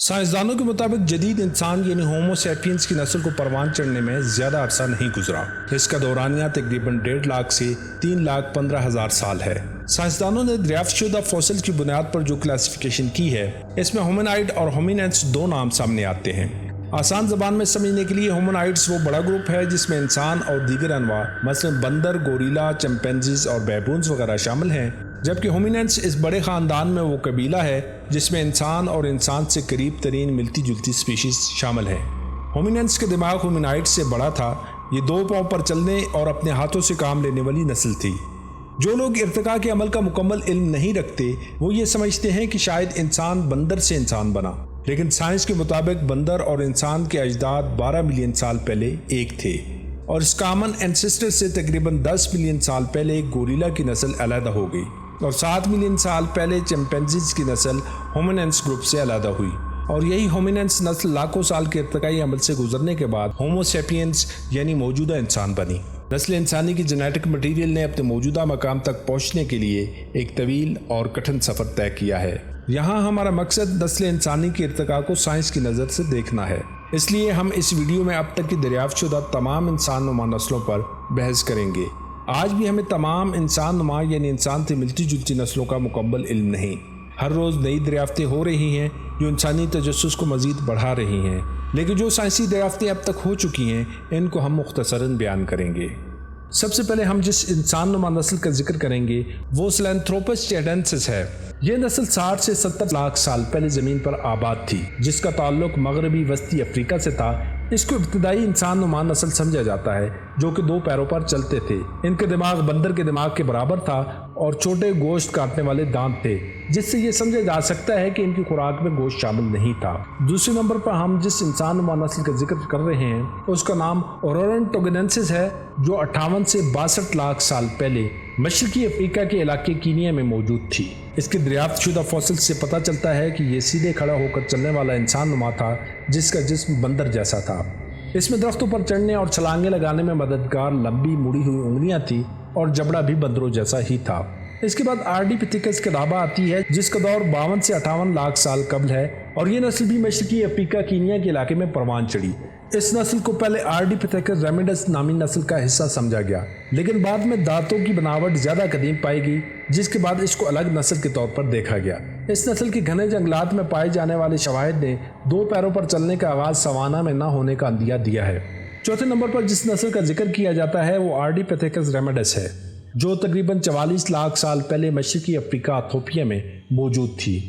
سائنسدانوں کے مطابق جدید انسان یعنی ہومو سیپینس کی نسل کو پروان چڑھنے میں زیادہ عرصہ نہیں گزرا۔ اس کا دورانیہ تقریباً 1.5 لاکھ سے 3,15,000 سال ہے۔ سائنسدانوں نے دریافت شدہ فوسل کی بنیاد پر جو کلاسیفیکیشن کی ہے، اس میں ہومینائڈ اور ہومینینس 2 نام سامنے آتے ہیں۔ آسان زبان میں سمجھنے کے لیے ہومینائڈز وہ بڑا گروپ ہے جس میں انسان اور دیگر انواع مثلا بندر، گوریلا، چمپینزیز اور بیبونز وغیرہ شامل ہیں، جبکہ ہومینینس اس بڑے خاندان میں وہ قبیلہ ہے جس میں انسان اور انسان سے قریب ترین ملتی جلتی سپیشیز شامل ہیں۔ ہومینینس کا دماغ ہومینائڈ سے بڑا تھا۔ یہ 2 پاؤں پر چلنے اور اپنے ہاتھوں سے کام لینے والی نسل تھی۔ جو لوگ ارتقاء کے عمل کا مکمل علم نہیں رکھتے وہ یہ سمجھتے ہیں کہ شاید انسان بندر سے انسان بنا، لیکن سائنس کے مطابق بندر اور انسان کے اجداد 12 ملین سال پہلے ایک تھے، اور اس کامن اینسسٹر سے تقریباً 10 ملین سال پہلے ایک گوریلا کی نسل علیحدہ ہو گئی، اور 7 ملین سال پہلے چمپینزیز کی نسل ہومینینس گروپ سے علیحدہ ہوئی، اور یہی ہومینینس نسل لاکھوں سال کے ارتقائی عمل سے گزرنے کے بعد ہومو سیپینس یعنی موجودہ انسان بنی۔ نسل انسانی کی جینیٹک مٹیریل نے اپنے موجودہ مقام تک پہنچنے کے لیے ایک طویل اور کٹھن سفر طے کیا ہے۔ یہاں ہمارا مقصد نسل انسانی کے ارتقاء کو سائنس کی نظر سے دیکھنا ہے، اس لیے ہم اس ویڈیو میں اب تک کی دریافت شدہ تمام انسان نما نسلوں پر بحث کریں گے۔ آج بھی ہمیں تمام انسان نما یعنی انسان سے ملتی جلتی نسلوں کا مکمل علم نہیں۔ ہر روز نئی دریافتیں ہو رہی ہیں جو انسانی تجسس کو مزید بڑھا رہی ہیں، لیکن جو سائنسی دریافتیں اب تک ہو چکی ہیں ان کو ہم مختصراً بیان کریں گے۔ سب سے پہلے ہم جس انسان نما نسل کا ذکر کریں گے وہ سلینتھروپس چیڈنسس ہے۔ یہ نسل 60 سے 70 لاکھ سال پہلے زمین پر آباد تھی، جس کا تعلق مغربی وسطی افریقہ سے تھا۔ اس کو ابتدائی انسان نما نسل سمجھا جاتا ہے جو کہ 2 پیروں پر چلتے تھے۔ ان کا دماغ بندر کے دماغ کے برابر تھا اور چھوٹے گوشت کاٹنے والے دانت تھے، جس سے یہ سمجھا جا سکتا ہے کہ ان کی خوراک میں گوشت شامل نہیں تھا۔ دوسرے نمبر پر ہم جس انسان نما نسل کا ذکر کر رہے ہیں اس کا نام اورورنٹوگیننسس ہے، جو 58 سے 62 لاکھ سال پہلے مشرقی افریقہ کے علاقے کینیا میں موجود تھی۔ اس کے دریافت شدہ فوسل سے پتہ چلتا ہے کہ یہ سیدھے کھڑا ہو کر چلنے والا انسان نما تھا جس کا جسم بندر جیسا تھا۔ اس میں درختوں پر چڑھنے اور چھلانگیں لگانے میں مددگار لمبی مڑی ہوئی انگلیاں تھیں اور جبڑا بھی بندروں جیسا ہی تھا۔ اس کے بعد آرڈیپیتھیکس کلابہ آتی ہے جس کا دور 52 سے 58 لاکھ سال قبل ہے، اور یہ نسل بھی مشرقی افریقہ کینیا کے علاقے میں پروان چڑھی۔ اس نسل کو پہلے آرڈیپیتھیکس ریمیڈس نامی نسل کا حصہ سمجھا گیا، لیکن بعد میں دانتوں کی بناوٹ زیادہ قدیم پائی گئی، جس کے بعد اس کو الگ نسل کے طور پر دیکھا گیا۔ اس نسل کے گھنے جنگلات میں پائے جانے والے شواہد نے 2 پیروں پر چلنے کا آغاز سوانا میں نہ ہونے کا اندیہ دیا ہے۔ چوتھے نمبر پر جس نسل کا ذکر کیا جاتا ہے وہ آرڈیپیتھیکس ریمیڈس ہے، جو تقریباً 44 لاکھ سال پہلے مشرقی افریقہ ایتھوپیا میں موجود تھی۔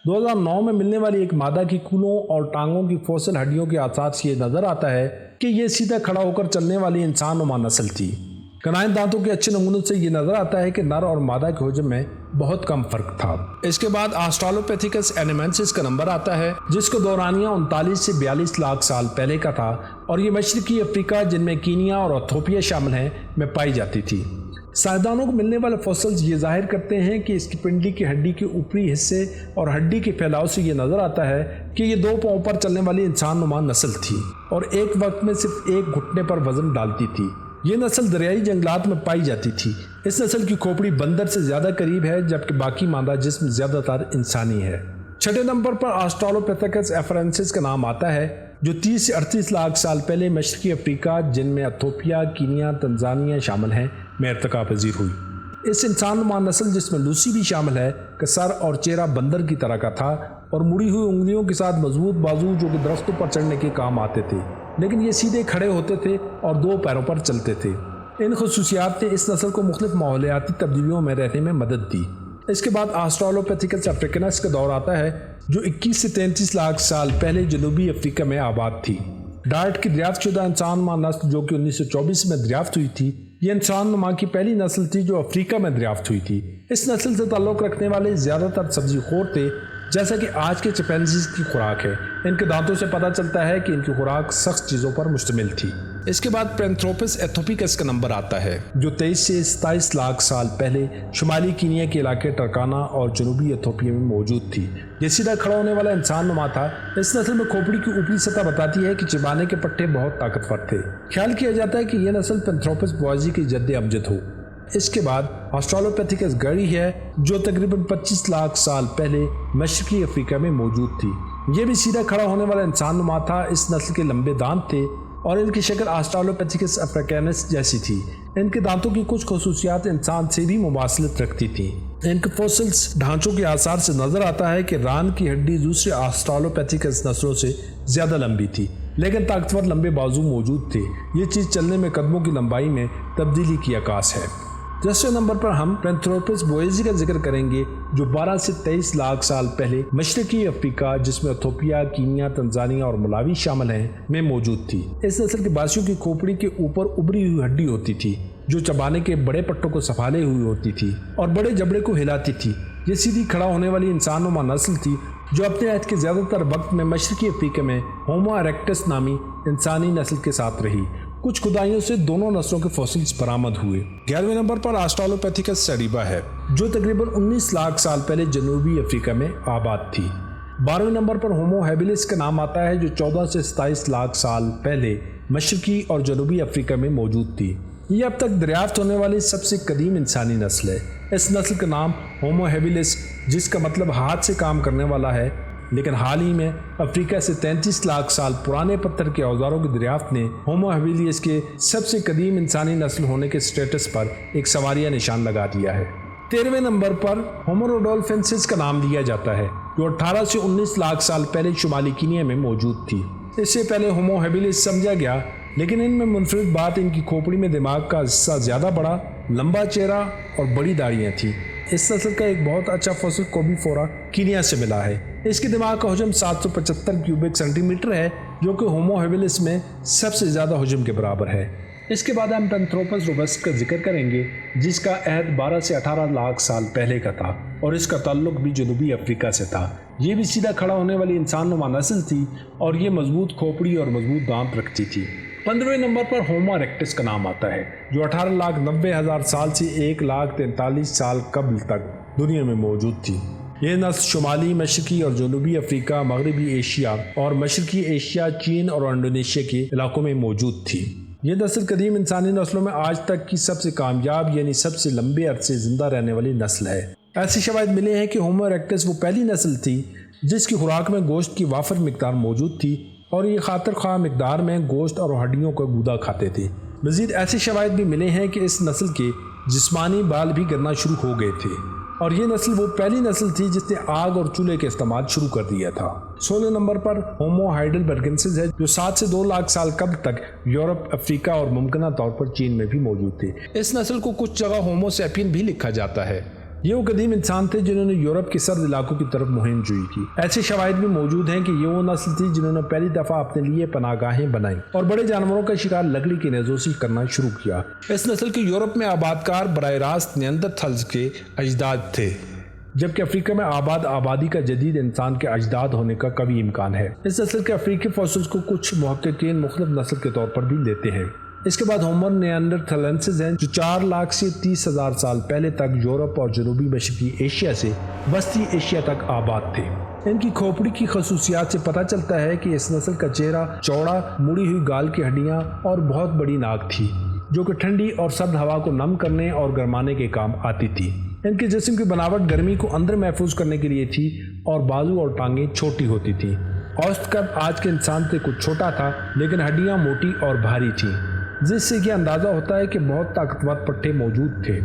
2009 میں ملنے والی ایک مادہ کی کولوں اور ٹانگوں کی فوسل ہڈیوں کے آثار سے یہ نظر آتا ہے کہ یہ سیدھا کھڑا ہو کر چلنے والی انسان نما نسل تھی۔ کنائن دانتوں کے اچھے نمونوں سے یہ نظر آتا ہے کہ نر اور مادہ کے حجم میں بہت کم فرق تھا۔ اس کے بعد آسٹرالوپیتھیکس اینیمنسس کا نمبر آتا ہے جس کا دورانیہ 39 سے 42 لاکھ سال پہلے کا تھا، اور یہ مشرقی افریقہ جن میں کینیا اور ایتھوپیا شامل ہیں میں پائی جاتی تھی۔ سائنسدانوں کو ملنے والے فوسلز یہ ظاہر کرتے ہیں کہ اس کی پنڈلی کی ہڈی کے اوپری حصے اور ہڈی کے پھیلاؤ سے یہ نظر آتا ہے کہ یہ 2 پاؤں پر چلنے والی انسان نما نسل تھی اور ایک وقت میں صرف ایک گھٹنے پر وزن ڈالتی تھی۔ یہ نسل دریائی جنگلات میں پائی جاتی تھی۔ اس نسل کی کھوپڑی بندر سے زیادہ قریب ہے، جبکہ باقی مادہ جسم زیادہ تر انسانی ہے۔ چھٹے نمبر پر آسٹرالوپیتھیکس ایفرنسس کا نام آتا ہے، جو 30 سے 38 لاکھ سال پہلے مشرقی افریقہ جن میں ایتھوپیا، کینیا، تنزانیہ شامل ہیں میں ارتقاء پذیر ہوئی۔ اس انسان نما نسل جس میں لوسی بھی شامل ہے کا سر اور چہرہ بندر کی طرح کا تھا اور مڑی ہوئی انگلیوں کے ساتھ مضبوط بازو جو کہ درختوں پر چڑھنے کے کام آتے تھے، لیکن یہ سیدھے کھڑے ہوتے تھے اور 2 پیروں پر چلتے تھے۔ ان خصوصیات نے اس نسل کو مختلف ماحولیاتی تبدیلیوں میں رہنے میں مدد دی۔ اس کے بعد آسٹرالوپیتھیکس افریکانس کا دور آتا ہے جو 21 سے 33 لاکھ سال پہلے جنوبی افریقہ میں آباد تھی۔ ڈارٹ کی دریافت شدہ انسان نما نسل جو کہ 1924 میں دریافت ہوئی تھی، یہ انسان نما کی پہلی نسل تھی جو افریقہ میں دریافت ہوئی تھی۔ اس نسل سے تعلق رکھنے والے زیادہ تر سبزی خور تھے، جیسا کہ آج کے چمپینزیز کی خوراک ہے۔ ان کے دانتوں سے پتہ چلتا ہے کہ ان کی خوراک سخت چیزوں پر مشتمل تھی۔ اس کے بعد پینتھروپس ایتھوپیکس کا نمبر آتا ہے جو 23 سے 27 لاکھ سال پہلے شمالی کینیا کے علاقے ٹرکانا اور جنوبی ایتھوپیا میں موجود تھی۔ یہ سیدھا کھڑا ہونے والا انسان نما تھا۔ اس نسل میں کھوپڑی کی اوپری سطح بتاتی ہے کہ چبانے کے پٹھے بہت طاقتور تھے۔ خیال کیا جاتا ہے کہ یہ نسل پینتھروپس بوائزی کی جد امجد ہو۔ اس کے بعد آسٹرالوپیتھیکس گڑی ہے جو تقریباً 25 لاکھ سال پہلے مشرقی افریقہ میں موجود تھی۔ یہ بھی سیدھا کھڑا ہونے والا انسان نما تھا۔ اس نسل کے لمبے دانت تھے اور ان کی شکل آسٹرالوپیتھیکس افریکینس جیسی تھی۔ ان کے دانتوں کی کچھ خصوصیات انسان سے بھی مماثلت رکھتی تھیں۔ ان کے فوسلز ڈھانچوں کے آثار سے نظر آتا ہے کہ ران کی ہڈی دوسرے آسٹرالوپیتھیکس نسلوں سے زیادہ لمبی تھی، لیکن طاقتور لمبے بازو موجود تھے۔ یہ چیز چلنے میں قدموں کی لمبائی میں تبدیلی کی عکاس ہے۔ 10ویں نمبر پر ہم پینتھروپس بوئیزی کا ذکر کریں گے، جو 12 سے 23 لاکھ سال پہلے مشرقی افریقہ، جس میں ایتھوپیا، کینیا، تنزانیہ اور ملاوی شامل ہیں، میں موجود تھی۔ اس نسل کے باسیوں کی کھوپڑی کے اوپر ابری ہوئی ہڈی ہوتی تھی جو چبانے کے بڑے پٹوں کو سنبھالے ہوئی ہوتی تھی اور بڑے جبڑے کو ہلاتی تھی۔ یہ سیدھی کھڑا ہونے والی انسان نما نسل تھی جو اپنے عہد کے زیادہ تر وقت میں مشرقی افریقہ میں ہومو ایریکٹس نامی انسانی نسل کے ساتھ رہی۔ کچھ کھدائیوں سے دونوں نسلوں کے فوسلز برآمد ہوئے۔ 11ویں نمبر پر آسٹرالوپیتھیکس سیریبا ہے، جو تقریباً 19 لاکھ سال پہلے جنوبی افریقہ میں آباد تھی۔ 12ویں نمبر پر ہومو ہیبیلس کا نام آتا ہے، جو 14 سے 27 لاکھ سال پہلے مشرقی اور جنوبی افریقہ میں موجود تھی۔ یہ اب تک دریافت ہونے والی سب سے قدیم انسانی نسل ہے۔ اس نسل کا نام ہومو ہیبیلس، جس کا مطلب ہاتھ سے کام کرنے والا ہے، لیکن حال ہی میں افریقہ سے 33 لاکھ سال پرانے پتھر کے اوزاروں کی دریافت نے ہومو ہیبیلس کے سب سے قدیم انسانی نسل ہونے کے سٹیٹس پر ایک سواریہ نشان لگا دیا ہے۔ 13ویں نمبر پر ہومو روڈولفینسس کا نام لیا جاتا ہے، جو 18 سے 19 لاکھ سال پہلے شمالی کینیا میں موجود تھی۔ اس سے پہلے ہومو ہیبیلس سمجھا گیا، لیکن ان میں منفرد بات ان کی کھوپڑی میں دماغ کا حصہ زیادہ بڑا، لمبا چہرہ اور بڑی داڑیاں تھیں۔ اس نسل کا ایک بہت اچھا فصل کوبی فورا کینیا سے ملا ہے۔ اس کے دماغ کا حجم 775 کیوبک سینٹی میٹر ہے، جو کہ ہومو ہیبیلس میں سب سے زیادہ حجم کے برابر ہے۔ اس کے بعد ہم پینتھروپس روبسٹ کا ذکر کریں گے، جس کا عہد 12 سے 18 لاکھ سال پہلے کا تھا اور اس کا تعلق بھی جنوبی افریقہ سے تھا۔ یہ بھی سیدھا کھڑا ہونے والی انسان نما نسل تھی اور یہ مضبوط کھوپڑی اور مضبوط دانت رکھتی تھی۔ 15ویں نمبر پر ہومو ایریکٹس کا نام آتا ہے، جو 18,90,000 سال سے 1,43,000 سال قبل تک دنیا میں موجود تھی۔ یہ نسل شمالی، مشرقی اور جنوبی افریقہ، مغربی ایشیا اور مشرقی ایشیا، چین اور انڈونیشیا کے علاقوں میں موجود تھی۔ یہ نسل قدیم انسانی نسلوں میں آج تک کی سب سے کامیاب یعنی سب سے لمبے عرصے زندہ رہنے والی نسل ہے۔ ایسے شواہد ملے ہیں کہ ہومو ایریکٹس وہ پہلی نسل تھی جس کی خوراک میں گوشت کی وافر مقدار موجود تھی اور یہ خاطر خواہ مقدار میں گوشت اور ہڈیوں کا گودا کھاتے تھے۔ مزید ایسے شواہد بھی ملے ہیں کہ اس نسل کے جسمانی بال بھی گرنا شروع ہو گئے تھے اور یہ نسل وہ پہلی نسل تھی جس نے آگ اور چولہے کا استعمال شروع کر دیا تھا۔ 16 نمبر پر ہومو ہائیڈلبرگنسس ہے، جو 7 سے 2 لاکھ سال قبل تک یورپ، افریقہ اور ممکنہ طور پر چین میں بھی موجود تھے۔ اس نسل کو کچھ جگہ ہومو سیپین بھی لکھا جاتا ہے۔ یہ وہ قدیم انسان تھے جنہوں نے یورپ کے سرد علاقوں کی طرف مہم جوئی کی۔ ایسے شواہد بھی موجود ہیں کہ یہ وہ نسل تھی جنہوں نے پہلی دفعہ اپنے لیے پناہ گاہیں بنائیں اور بڑے جانوروں کا شکار لکڑی کی نیزوں سے کرنا شروع کیا۔ اس نسل کے یورپ میں آباد کار براہ راست نیاندرتھلز کے اجداد تھے، جبکہ افریقہ میں آبادی کا جدید انسان کے اجداد ہونے کا قوی امکان ہے۔ اس نسل کے افریقی فوسلز کو کچھ محققین مختلف نسل کے طور پر بھی لیتے ہیں۔ اس کے بعد ہومو نیاندرتھلنسز ہیں، جو 4 لاکھ سے 30,000 سال پہلے تک یورپ اور جنوبی مشرقی ایشیا سے وسطی ایشیا تک آباد تھے۔ ان کی کھوپڑی کی خصوصیات سے پتہ چلتا ہے کہ اس نسل کا چہرہ چوڑا، مڑی ہوئی گال کی ہڈیاں اور بہت بڑی ناک تھی، جو کہ ٹھنڈی اور سرد ہوا کو نم کرنے اور گرمانے کے کام آتی تھی۔ ان کے جسم کی بناوٹ گرمی کو اندر محفوظ کرنے کے لیے تھی اور بازو اور ٹانگیں چھوٹی ہوتی تھیں۔ اوسط قد آج کے انسان سے کچھ چھوٹا تھا، لیکن ہڈیاں موٹی اور بھاری تھیں، جس سے یہ اندازہ ہوتا ہے کہ بہت طاقتور پٹھے موجود تھے۔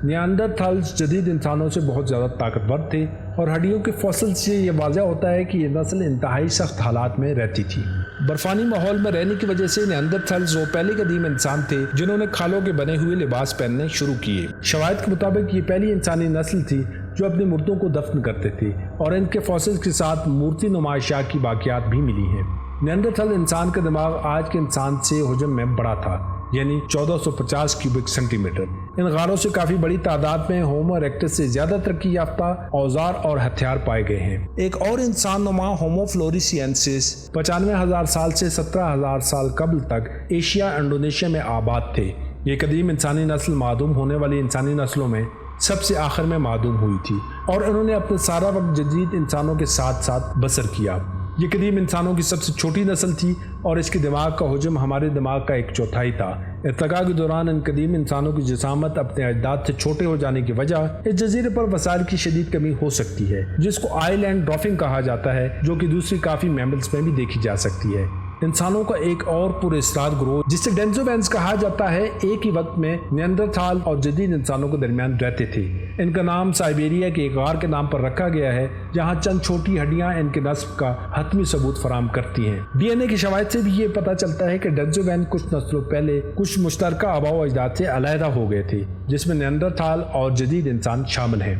نیاندرتھالز جدید انسانوں سے بہت زیادہ طاقتور تھے اور ہڈیوں کے فوسل سے یہ واضح ہوتا ہے کہ یہ نسل انتہائی سخت حالات میں رہتی تھی۔ برفانی ماحول میں رہنے کی وجہ سے نیاندرتھالز وہ پہلے قدیم انسان تھے جنہوں نے کھالوں کے بنے ہوئے لباس پہننے شروع کیے۔ شواہد کے مطابق یہ پہلی انسانی نسل تھی جو اپنے مردوں کو دفن کرتے تھے اور ان کے فوسل کے ساتھ مورتی نما اشیاء کی باقیات بھی ملی ہیں۔ نیاندرتھال انسان کا دماغ آج کے انسان سے حجم میں بڑا تھا، یعنی 1450 کیوبک سینٹی میٹر۔ ان غاروں سے کافی بڑی تعداد میں ہومو ایریکٹس سے زیادہ ترقی یافتہ اوزار اور ہتھیار پائے گئے ہیں۔ ایک اور انسان نما ہومو فلوریسینسس 95,000 سال سے 17,000 سال قبل تک ایشیا، انڈونیشیا میں آباد تھے۔ یہ قدیم انسانی نسل معدوم ہونے والی انسانی نسلوں میں سب سے آخر میں معدوم ہوئی تھی اور انہوں نے اپنا سارا وقت جدید انسانوں کے ساتھ ساتھ بسر کیا۔ یہ قدیم انسانوں کی سب سے چھوٹی نسل تھی اور اس کے دماغ کا حجم ہمارے دماغ کا 1/4 تھا، ارتقاء کے دوران ان قدیم انسانوں کی جسامت اپنے اجداد سے چھوٹے ہو جانے کی وجہ اس جزیرے پر وسائل کی شدید کمی ہو سکتی ہے، جس کو آئی لینڈ ڈرافنگ کہا جاتا ہے، جو کہ دوسری کافی میملز میں بھی دیکھی جا سکتی ہے۔ انسانوں کا ایک اور پراثرار گروہ جسے ڈینزووینز کہا جاتا ہے ایک ہی وقت میں نیاندرتھال اور جدید انسانوں کے درمیان رہتے تھے۔ ان کا نام سائبیریا کے ایک غار کے نام پر رکھا گیا ہے، جہاں چند چھوٹی ہڈیاں ان کے نسب کا حتمی ثبوت فراہم کرتی ہیں۔ ڈی این اے کی شواہد سے بھی یہ پتہ چلتا ہے کہ ڈینزووین کچھ نسلوں پہلے کچھ مشترکہ آباء و اجداد سے علیحدہ ہو گئے تھے، جس میں نیاندرتھال اور جدید انسان شامل ہیں۔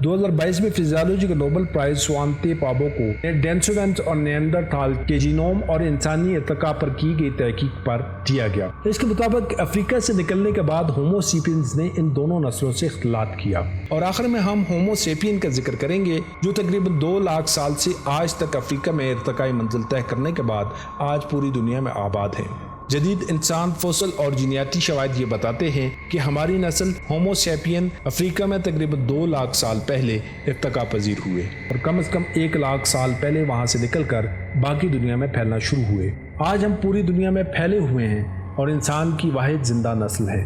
2022 میں فزیالوجی کا نوبل پرائز سوانتے پابو کو ڈینزووینز اور نیاندرتھال کے جینوم اور انسانی ارتقاء پر کی گئی تحقیق پر دیا گیا۔ اس کے مطابق افریقہ سے نکلنے کے بعد ہومو سیپینز نے ان دونوں نسلوں سے اختلاط کیا۔ اور آخر میں ہم ہومو سیپین کا ذکر کریں گے، جو تقریباً 2 لاکھ سال سے آج تک افریقہ میں ارتقائی منزل طے کرنے کے بعد آج پوری دنیا میں آباد ہیں۔ جدید انسان فوسل اور جینیاتی شواہد یہ بتاتے ہیں کہ ہماری نسل ہومو سیپین افریقہ میں تقریباً 2 لاکھ سال پہلے ارتقاء پذیر ہوئے اور کم از کم 1 لاکھ سال پہلے وہاں سے نکل کر باقی دنیا میں پھیلنا شروع ہوئے۔ آج ہم پوری دنیا میں پھیلے ہوئے ہیں اور انسان کی واحد زندہ نسل ہے۔